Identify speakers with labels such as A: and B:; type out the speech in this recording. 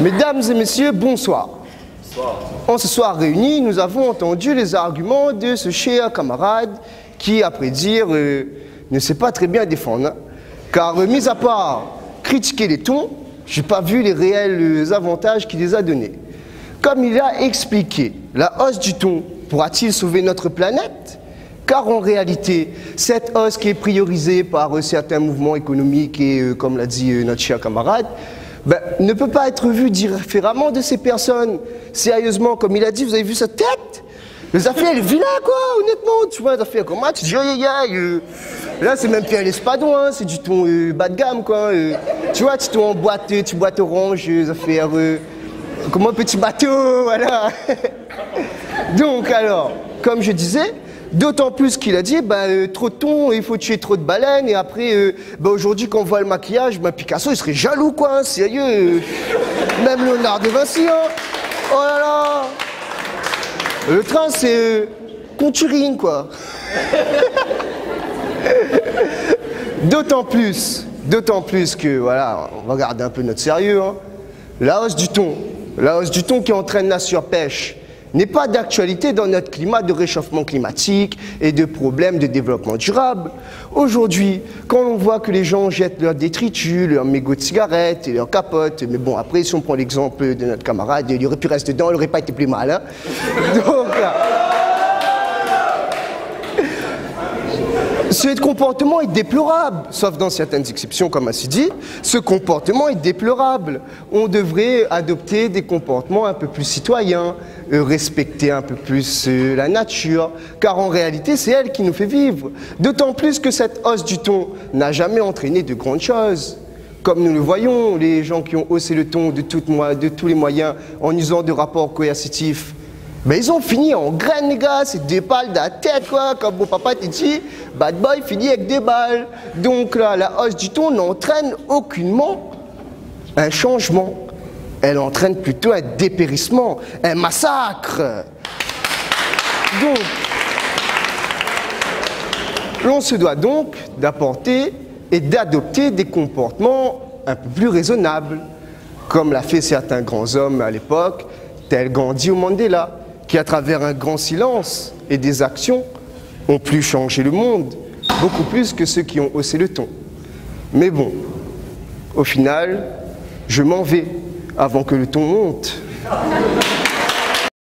A: Mesdames et messieurs, bonsoir. En ce soir réunis, nous avons entendu les arguments de ce cher camarade qui, après dire, ne sait pas très bien défendre. Car, mis à part critiquer les tons, je n'ai pas vu les réels avantages qu'il les a donnés. Comme il a expliqué, la hausse du thon pourra-t-il sauver notre planète? Car en réalité, cette hausse qui est priorisée par certains mouvements économiques et, comme l'a dit notre cher camarade, ne peut pas être vue différemment de ces personnes. Sérieusement, comme il a dit, vous avez vu sa tête? Les affaires, elle est vilaine, quoi, honnêtement. Tu vois, les affaires comme moi, tu te dis, là, c'est même plus un espadon, hein, c'est du thon bas de gamme, quoi. Tu vois, tu thon en boîte, tu boîte orange, les affaires, comme un petit bateau, voilà. Donc, alors, comme je disais, d'autant plus qu'il a dit, trop de thon, il faut tuer trop de baleines, et après, aujourd'hui, quand on voit le maquillage, Picasso, il serait jaloux, quoi, hein, sérieux. Même Léonard de Vinci, hein. Oh là là. Le train, c'est Conturine, quoi. D'autant plus que, voilà, on va garder un peu notre sérieux, hein. La hausse du thon qui entraîne la surpêche, n'est pas d'actualité dans notre climat de réchauffement climatique et de problèmes de développement durable. Aujourd'hui, quand on voit que les gens jettent leurs détritus, leurs mégots de cigarettes et leurs capotes, mais bon, après, si on prend l'exemple de notre camarade, il aurait pu rester dedans, il n'aurait pas été plus mal, hein. Donc, là, ce comportement est déplorable, sauf dans certaines exceptions, comme ainsi dit. Ce comportement est déplorable. On devrait adopter des comportements un peu plus citoyens, respecter un peu plus la nature, car en réalité, c'est elle qui nous fait vivre. D'autant plus que cette hausse du thon n'a jamais entraîné de grandes choses. Comme nous le voyons, les gens qui ont haussé le thon de tous les moyens en usant de rapports coercitifs, ils ont fini en graines, les gars, c'est des balles dans la tête, quoi. Comme mon papa t'a dit, bad boy finit avec des balles. Donc là, la hausse du thon n'entraîne aucunement un changement. Elle entraîne plutôt un dépérissement, un massacre. Donc, l'on se doit donc d'apporter et d'adopter des comportements un peu plus raisonnables, comme l'a fait certains grands hommes à l'époque, tels Gandhi ou Mandela, qui, à travers un grand silence et des actions, ont pu changer le monde, beaucoup plus que ceux qui ont haussé le ton. Mais bon, au final, je m'en vais avant que le ton monte.